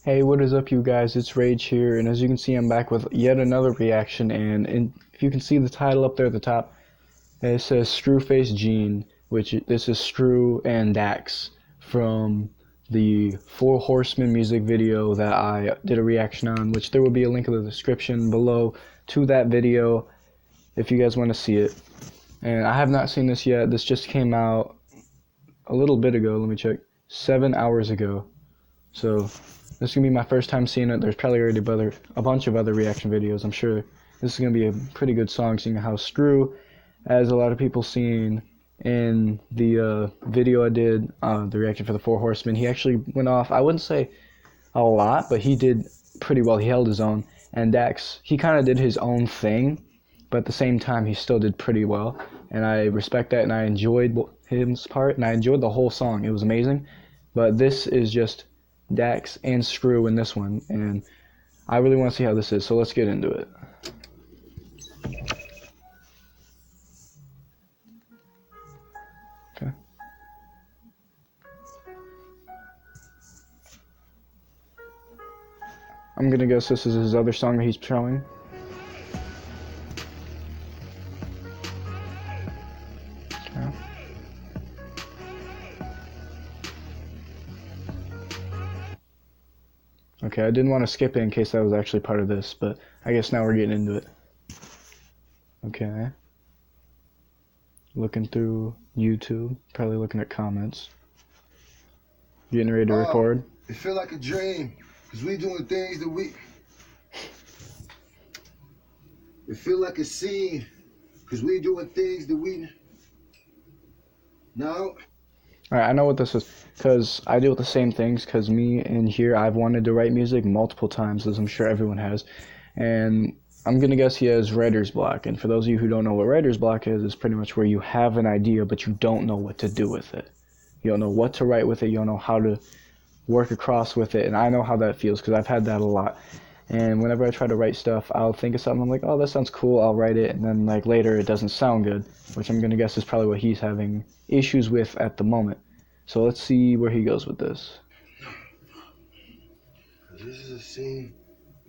Hey, what is up, you guys? It's Rage here, and as you can see, I'm back with yet another reaction. And if you can see the title up there at the top, it says Screwface Gene, which this is Screw and Dax from the Four Horsemen music video that I did a reaction on, which there will be a link in the description below to that video if you guys want to see it. And I have not seen this yet. This just came out a little bit ago. Let me check. 7 hours ago. So this is going to be my first time seeing it. There's probably already a bunch of other reaction videos. I'm sure this is going to be a pretty good song, seeing how Screw, as a lot of people seen in the video I did, the reaction for the Four Horsemen, he actually went off, I wouldn't say a lot, but he did pretty well. He held his own. And Dax, he kind of did his own thing, but at the same time, he still did pretty well. And I respect that, and I enjoyed his part, and I enjoyed the whole song. It was amazing. But this is just Dax and Screw in this one, and I really want to see how this is, so let's get into it. Okay. I'm gonna guess this is his other song that he's showing. Okay. Okay, I didn't want to skip it in case that was actually part of this, but I guess now we're getting into it. Okay. Looking through YouTube, probably looking at comments. Getting ready to record. It feel like a dream, cause we doing things that we... It feel like a scene, cause we doing things that we... No. Alright, I know what this is, because I deal with the same things, because me in here, I've wanted to write music multiple times, as I'm sure everyone has, and I'm going to guess he has writer's block, and for those of you who don't know what writer's block is, it's pretty much where you have an idea, but you don't know what to do with it. You don't know what to write with it, you don't know how to work across with it, and I know how that feels, because I've had that a lot. And whenever I try to write stuff, I'll think of something, I'm like, oh, that sounds cool, I'll write it, and then like later it doesn't sound good, which I'm going to guess is probably what he's having issues with at the moment. So let's see where he goes with this. This is a scene,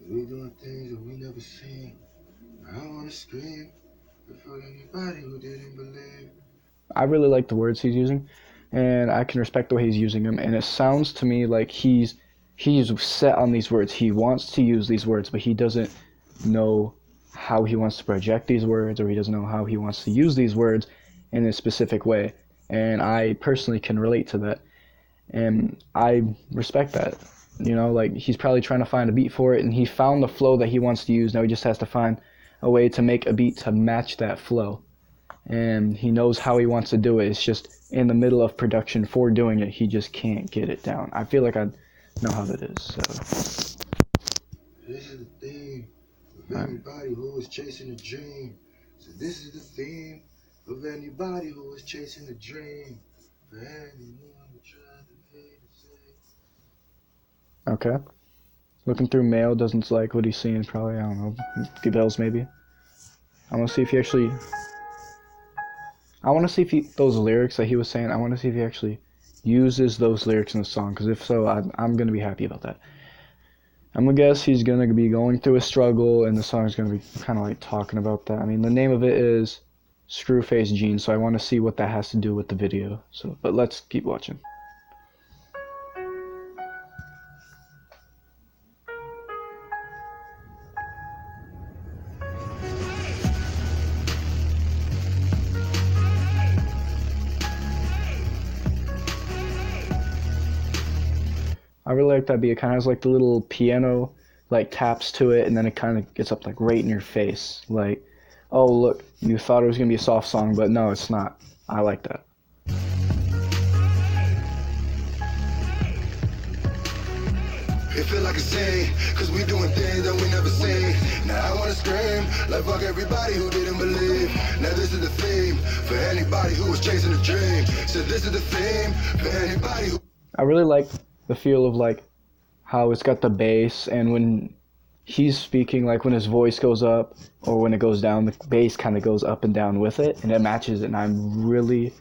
we doing things that we never seen. I don't wanna scream for anybody who didn't believe. I really like the words he's using, and I can respect the way he's using them, and it sounds to me like he's set on these words. He wants to use these words, but he doesn't know how he wants to project these words, or he doesn't know how he wants to use these words in a specific way. And I personally can relate to that, and I respect that. You know, like, he's probably trying to find a beat for it, and he found the flow that he wants to use. Now he just has to find a way to make a beat to match that flow, and he knows how he wants to do it. It's just in the middle of production for doing it, he just can't get it down. I feel like I know how that is. So this is the theme of anybody who is chasing a dream. So this is the theme of anybody who is chasing a dream. For anyone who tried to hate and say. okay, looking through mail, doesn't like what he's seeing. Probably, I don't know, bells maybe. I want to see if he actually. I want to see if he, those lyrics that he was saying, I want to see if he actually uses those lyrics in the song, because if so, I'm going to be happy about that. I'm going to guess he's going to be going through a struggle, and the song is going to be kind of like talking about that. I mean, the name of it is Screwface Gene, so I want to see what that has to do with the video. So, but let's keep watching. I really like that beat. It kind of has like the little piano like taps to it, and then it kind of gets up like right in your face. Like, oh look, you thought it was gonna be a soft song, but no, it's not. I like that. It feel like a scene, cause we doing things that we never seen. Now I wanna scream, like fuck everybody who didn't believe. Now this is the theme, for anybody who was chasing a dream. So this is the theme, for anybody who... I really like the feel of like how it's got the bass, and when he's speaking, like when his voice goes up or when it goes down, the bass kind of goes up and down with it, and it matches it, and I really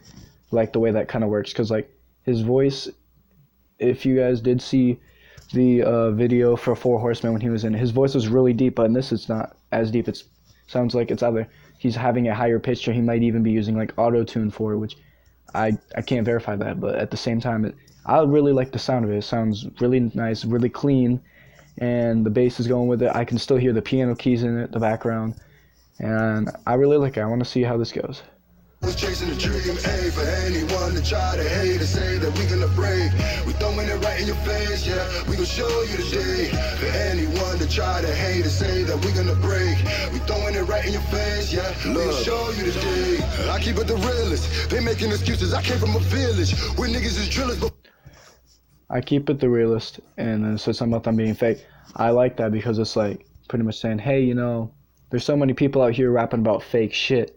like the way that kind of works, because like his voice, if you guys did see the video for Four Horsemen when he was in it. His voice was really deep, but in this it's not as deep. It sounds like it's either he's having a higher pitch or he might even be using like auto tune for it, which I can't verify that. But at the same time, I really like the sound of it. It sounds really nice, really clean, and the bass is going with it. I can still hear the piano keys in it, the background, and I really like it. I want to see how this goes. Was chasing a dream, A for anyone to try to hate and say that we gonna break. We throwing it right in your face, yeah. We gonna show you today. For anyone to try to hate and say that we gonna break. We throwing it right in your face, yeah. We gonna show you today. I keep it the realest. They making excuses. I came from a village where niggas is drillers, but I keep it the realist, and then it says something about them being fake. I like that because it's like pretty much saying, hey, you know, there's so many people out here rapping about fake shit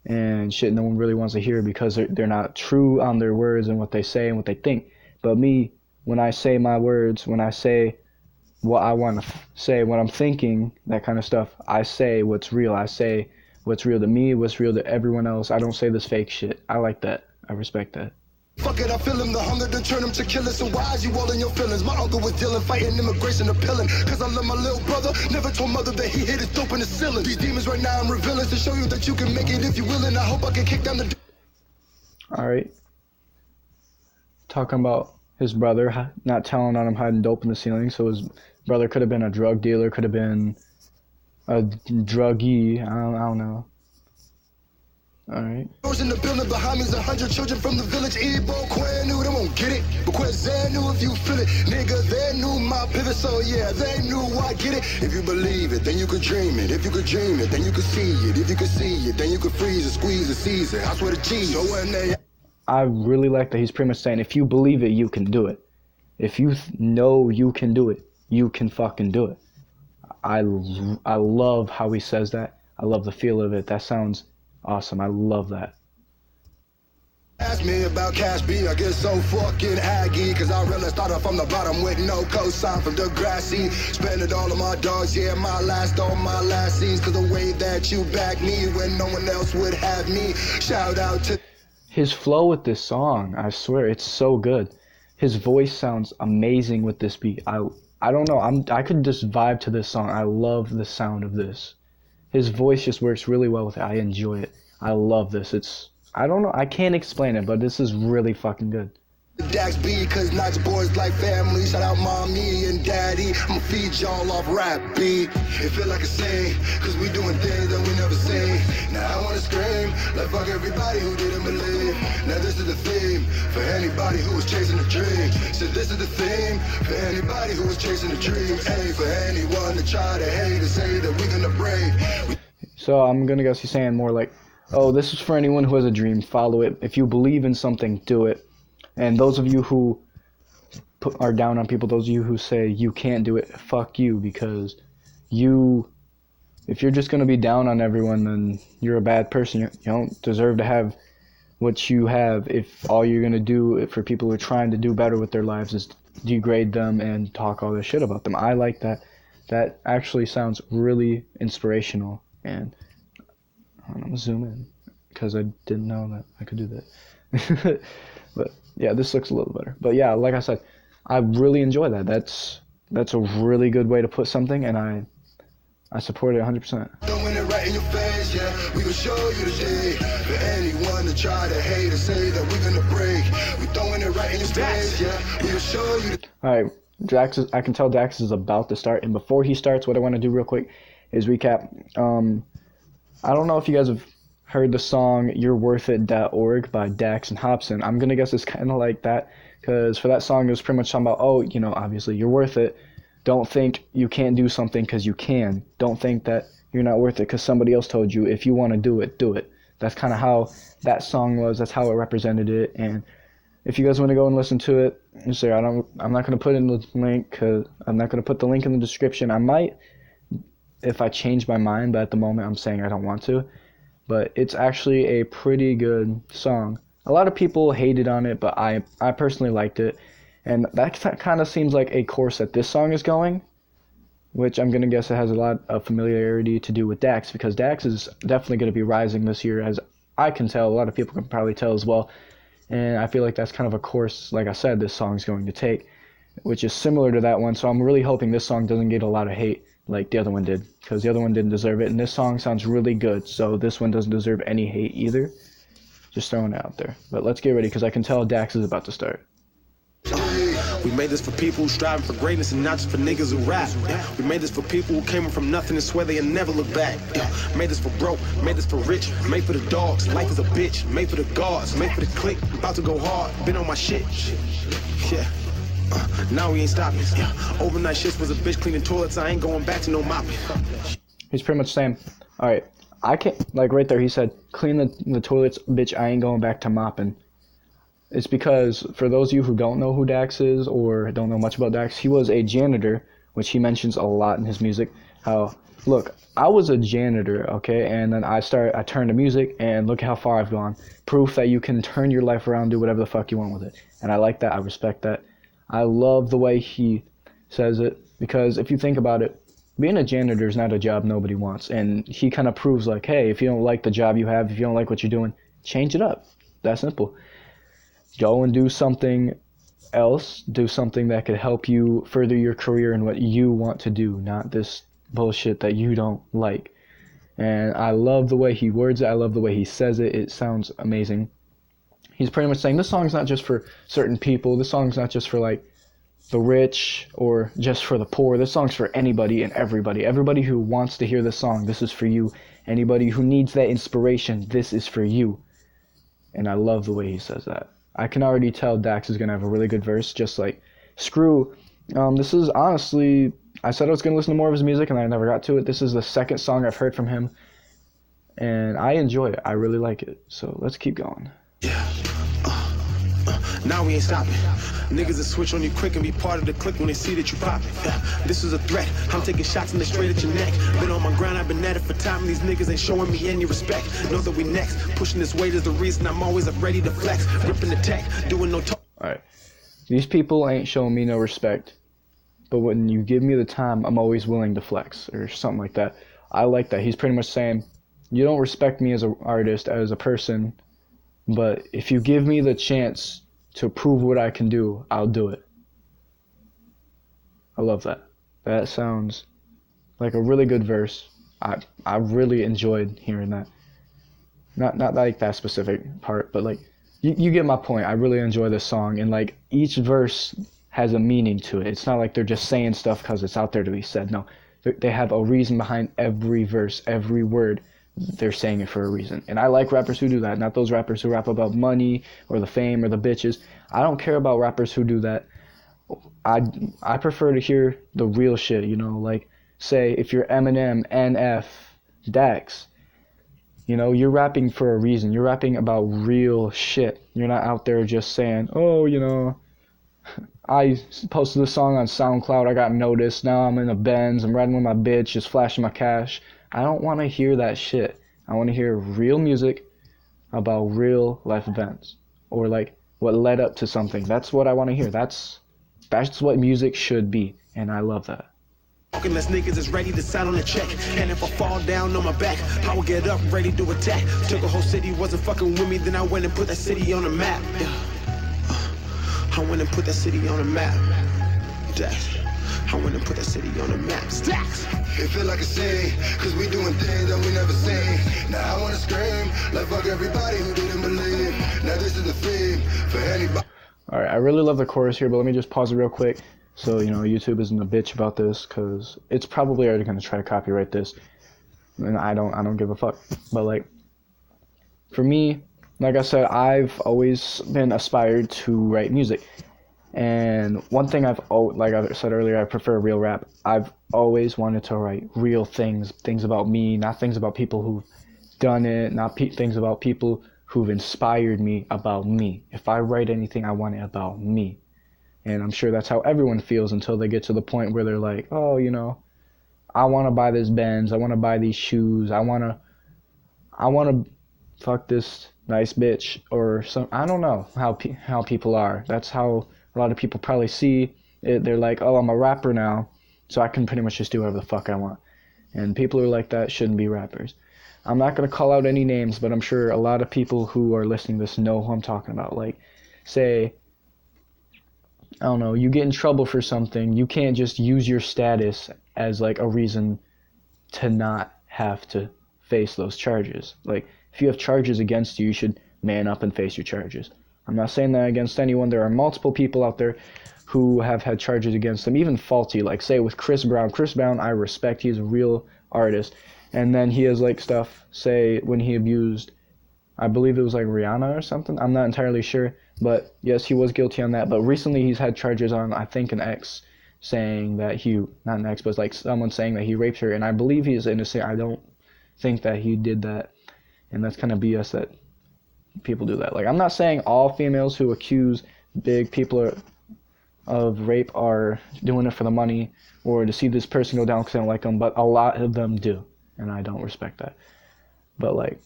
and shit no one really wants to hear because they're not true on their words and what they say and what they think. But me, when I say my words, when I say what I want to say, what I'm thinking, that kind of stuff, I say what's real. I say what's real to me, what's real to everyone else. I don't say this fake shit. I like that. I respect that. fuck it, I feel him, the hunger to turn him to killers. So why is you all in your feelings? My uncle was dealing, fighting immigration, appealing. Cause I love my little brother, never told mother that he hit his dope in the ceiling. These demons right now I'm revealing to show you that you can make it if you willing. I hope I can kick down the... Alright. Talking about his brother not telling on him hiding dope in the ceiling. So his brother could have been a drug dealer, could have been a druggie. I don't know. Alright. In the building behind me's 100 children from the village. Ebo, Quinn knew they won't get it, but Quinn Zan knew if you feel it. Nigga, they knew my pivot, so yeah, they knew I get it. If you believe it, then you could dream it. If you could dream it, then you could see it. If you could see it, then you could freeze it, squeeze it, seize it. I swear to Jesus. So when they... I really like that he's pretty much saying, if you believe it, you can do it. If you know you can do it, you can fucking do it. I love how he says that. I love the feel of it. That sounds awesome. I love that. Ask me about Cash B, I get so fucking aggy. Cause I really started from the bottom with no cosign from Degrassi. Spending all of my dogs, yeah, all my last scenes. Cause the way that you back me when no one else would have me. Shout out to... His flow with this song, I swear, it's so good. His voice sounds amazing with this beat. I don't know, I could just vibe to this song. I love the sound of this. His voice just works really well with it. I enjoy it. I love this. I don't know, I can't explain it, but this is really fucking good. Dax B, cause Notch boys like family. Shout out mommy and daddy. I'ma feed y'all off rap B. It feel like a sin, cause we doing things that we never seen. Now I wanna scream, like fuck everybody who didn't believe. Now this is the theme, for anybody who was chasing a dream. So this is the theme, for anybody who was chasing a dream. A for anyone to try to hate and say that we gonna break. So I'm gonna guess he's saying more like, oh, this is for anyone who has a dream, follow it. If you believe in something, do it. And those of you who are down on people, those of you who say you can't do it, fuck you, because if you're just going to be down on everyone, then you're a bad person. You don't deserve to have what you have if all you're going to do for people who are trying to do better with their lives is degrade them and talk all this shit about them. I like that. That actually sounds really inspirational. And I'm going to zoom in because I didn't know that I could do that. But yeah, this looks a little better. But yeah, like I said, I really enjoy that. That's a really good way to put something, and I support it 100%. Throwing it right in your face, yeah. We gon' show you today. For anyone to try to hate and say that we're gonna break. We throwing it right in your face, yeah. We gon' show you. Alright, I can tell Dax is about to start, and before he starts, what I want to do real quick is recap. I don't know if you guys have heard the song You'reWorthIt.org by Dax and Hobson. I'm gonna guess it's kind of like that, because for that song it was pretty much talking about, oh, you know, obviously you're worth it. Don't think you can't do something because you can. Don't think that you're not worth it because somebody else told you. If you want to do it, do it. That's kind of how that song was. That's how it represented it. And if you guys want to go and listen to it, I'm not gonna put in the link, because I'm not gonna put the link in the description. I might if I change my mind, but at the moment I'm saying I don't want to. But it's actually a pretty good song. A lot of people hated on it, but I personally liked it. And that kind of seems like a course that this song is going, which I'm going to guess it has a lot of familiarity to do with Dax, because Dax is definitely going to be rising this year, as I can tell. A lot of people can probably tell as well. And I feel like that's kind of a course, like I said, this song's going to take. which is similar to that one. So I'm really hoping this song doesn't get a lot of hate like the other one did, because the other one didn't deserve it. And this song sounds really good, so this one doesn't deserve any hate either. Just throwing it out there. But let's get ready, because I can tell Dax is about to start. We made this for people who striving for greatness and not just for niggas who rap. We made this for people who came from nothing and swear they'll never look back. Made this for broke, made this for rich, made for the dogs. Life is a bitch, made for the guards, made for the clique. About to go hard, been on my shit. Yeah. Now we ain't stopping. Overnight shifts was a bitch cleaning toilets. I ain't going back to no mopping. He's pretty much saying, all right, I can't, like right there, he said, clean the toilets, bitch, I ain't going back to mopping. It's because, for those of you who don't know who Dax is, or don't know much about Dax, he was a janitor, which he mentions a lot in his music. How, look, I was a janitor, okay, and then I turned to music, and look how far I've gone. Proof that you can turn your life around, do whatever the fuck you want with it. And I like that, I respect that. I love the way he says it, because if you think about it, being a janitor is not a job nobody wants. And he kind of proves like, hey, if you don't like the job you have, if you don't like what you're doing, change it up. That simple. Go and do something else. Do something that could help you further your career and what you want to do, not this bullshit that you don't like. And I love the way he words it. I love the way he says it. It sounds amazing. He's pretty much saying this song's not just for certain people. This song's not just for like the rich or just for the poor. This song's for anybody and everybody. Everybody who wants to hear this song, this is for you. Anybody who needs that inspiration, this is for you. And I love the way he says that. I can already tell Dax is going to have a really good verse, just like Screw. This is honestly, I said I was going to listen to more of his music and I never got to it. This is the second song I've heard from him. And I enjoy it. I really like it. So let's keep going. Now we ain't stopping. Niggas will switch on you quick and be part of the clique when they see that you poppin'. This is a threat. I'm taking shots and they straight at your neck. Been on my grind, I've been at it for time, and these niggas ain't showing me any respect. Know that we next. Pushing this weight is the reason I'm always up ready to flex. Ripping the tech, doing no talk. Alright. These people ain't showing me no respect. But when you give me the time, I'm always willing to flex, or something like that. I like that. He's pretty much saying, you don't respect me as an artist, as a person, but if you give me the chance to prove what I can do, I'll do it. I love that. That sounds like a really good verse. I really enjoyed hearing that. Not like that specific part, but like you get my point. I really enjoy this song, and like each verse has a meaning to it. It's not like they're just saying stuff because it's out there to be said. No, they have a reason behind every verse, every word. They're saying it for a reason. And I like rappers who do that, not those rappers who rap about money or the fame or the bitches. I don't care about rappers who do that. I prefer to hear the real shit, you know, like say if you're Eminem, NF, Dax, you know, you're rapping for a reason. You're rapping about real shit. You're not out there just saying, oh, you know, I posted this song on SoundCloud, I got noticed, now I'm in a Benz, I'm riding with my bitch, just flashing my cash. I don't want to hear that shit. I want to hear real music about real life events, or like what led up to something. That's what I want to hear. That's what music should be, and I love that. Unless niggas is ready to sign on the check. And if I fall down on my back, I will get up ready to attack. Took a whole city, wasn't fucking with me, then I went and put that city on the map. I went and put that city on the map. I went and put that city on the map. Stacks! It feel like a scene, cause we doing things that we never seen. Now I wanna scream, like fuck everybody who didn't believe. Now this is the theme for anybody. Alright, I really love the chorus here, but let me just pause it real quick. So, you know, YouTube isn't a bitch about this, because it's probably already going to try to copyright this. And I don't give a fuck. But, like, for me, like I said, I've always been aspired to write music. And one thing like I said earlier, I prefer real rap. I've always wanted to write real things about me, not things about people who've done it, not things about people who've inspired me about me. If I write anything, I want it about me. And I'm sure that's how everyone feels until they get to the point where they're like, oh, you know, I want to buy this Benz, I want to buy these shoes, I want to fuck this nice bitch, or some. I don't know how people are. That's how a lot of people probably see it. They're like, oh, I'm a rapper now, so I can pretty much just do whatever the fuck I want. And people who are like that shouldn't be rappers. I'm not going to call out any names, but I'm sure a lot of people who are listening to this know who I'm talking about. Like, say, I don't know, you get in trouble for something, you can't just use your status as like a reason to not have to face those charges. Like, if you have charges against you, you should man up and face your charges. I'm not saying that against anyone. There are multiple people out there who have had charges against them, even faulty. Like, say with Chris Brown. Chris Brown, I respect. He's a real artist. And then he has like stuff, say when he abused, I believe it was like Rihanna or something. I'm not entirely sure, but yes, he was guilty on that. But recently he's had charges on, I think, an ex saying that he, not an ex, but like someone saying that he raped her. And I believe he is innocent. I don't think that he did that. And that's kind of BS that people do that. Like, I'm not saying all females who accuse big people of rape are doing it for the money or to see this person go down because they don't like them, but a lot of them do. And I don't respect that. But like,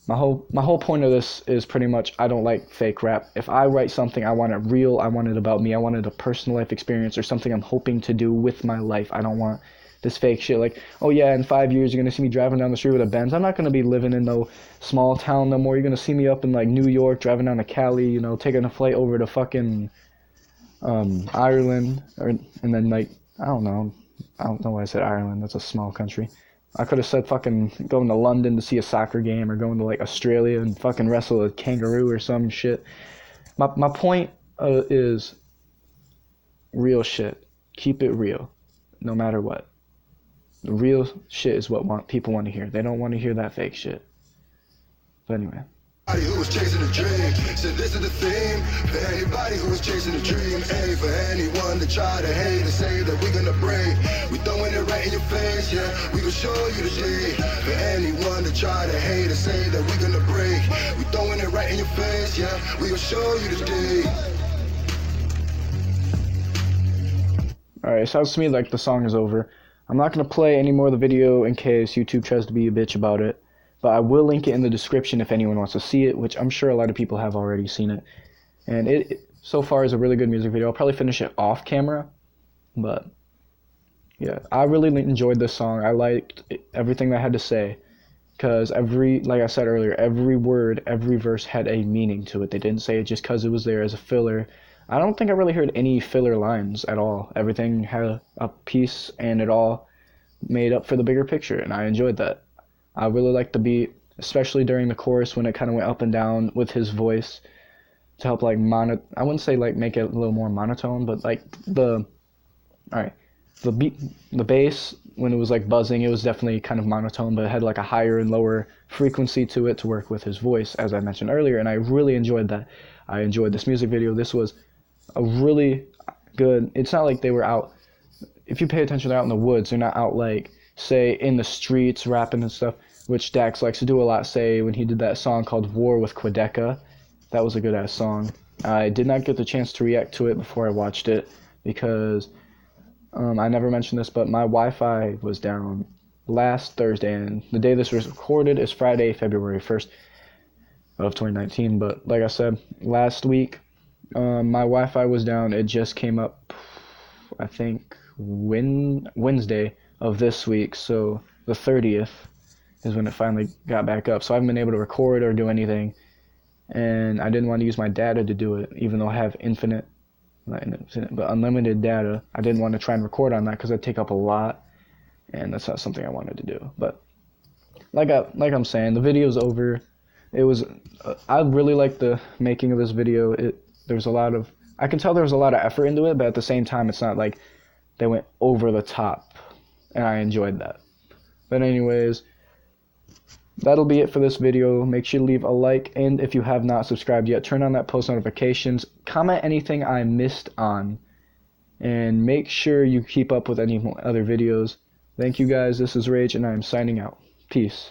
my whole point of this is pretty much I don't like fake rap. If I write something, I want it real. I want it about me. I want it a personal life experience or something I'm hoping to do with my life. I don't want this fake shit like, oh yeah, in 5 years you're gonna see me driving down the street with a Benz. I'm not gonna be living in no small town no more. You're gonna see me up in like New York, driving down to Cali, you know, taking a flight over to fucking Ireland, and then like I don't know why I said Ireland. That's a small country. I could have said fucking going to London to see a soccer game or going to like Australia and fucking wrestle a kangaroo or some shit. My point is real shit. Keep it real, no matter what. The real shit is what people want to hear. They don't want to hear that fake shit. But anyway. Who was chasing a dream, said this is the theme for anybody who was chasing a dream. A for anyone that try to hate and say that we're gonna break. We throwing it right in your face, yeah. We gonna show you today. For anyone that try to hate and say that we're gonna break. We throwing it right in your face, yeah. We gonna show you today. Alright, sounds to me like the song is over. I'm not gonna play any more of the video in case YouTube tries to be a bitch about it. But I will link it in the description if anyone wants to see it, which I'm sure a lot of people have already seen it. And it so far is a really good music video. I'll probably finish it off camera, but yeah, I really enjoyed this song. I liked everything that I had to say because like I said earlier, every word, every verse had a meaning to it. They didn't say it just because it was there as a filler. I don't think I really heard any filler lines at all. Everything had a piece and it all made up for the bigger picture, and I enjoyed that. I really liked the beat, especially during the chorus when it kind of went up and down with his voice to help like I wouldn't say like make it a little more monotone, but like the beat, the bass when it was like buzzing, it was definitely kind of monotone, but it had like a higher and lower frequency to it to work with his voice, as I mentioned earlier, and I really enjoyed that. I enjoyed this music video. This was a really good. It's not like they were out. If you pay attention, they're out in the woods. They're not out like, say, in the streets rapping and stuff, which Dax likes to do a lot. Say when he did that song called War with Quedeca, that was a good ass song. I did not get the chance to react to it before I watched it because I never mentioned this, but my Wi-Fi was down last Thursday, and the day this was recorded is Friday, February 1st of 2019. But like I said, last week my Wi-Fi was down. It just came up, I think, Wednesday of this week, so the 30th is when it finally got back up. So I haven't been able to record or do anything, and I didn't want to use my data to do it, even though I have unlimited data. I didn't want to try and record on that because that'd take up a lot, and that's not something I wanted to do. But like I'm saying, the video's over. It was I really liked the making of this video. There's a lot of, I can tell there was a lot of effort into it, but at the same time, it's not like they went over the top, and I enjoyed that. But anyways, that'll be it for this video. Make sure to leave a like, and if you have not subscribed yet, turn on that post notifications, comment anything I missed on, and make sure you keep up with any other videos. Thank you guys, this is Rage, and I am signing out. Peace.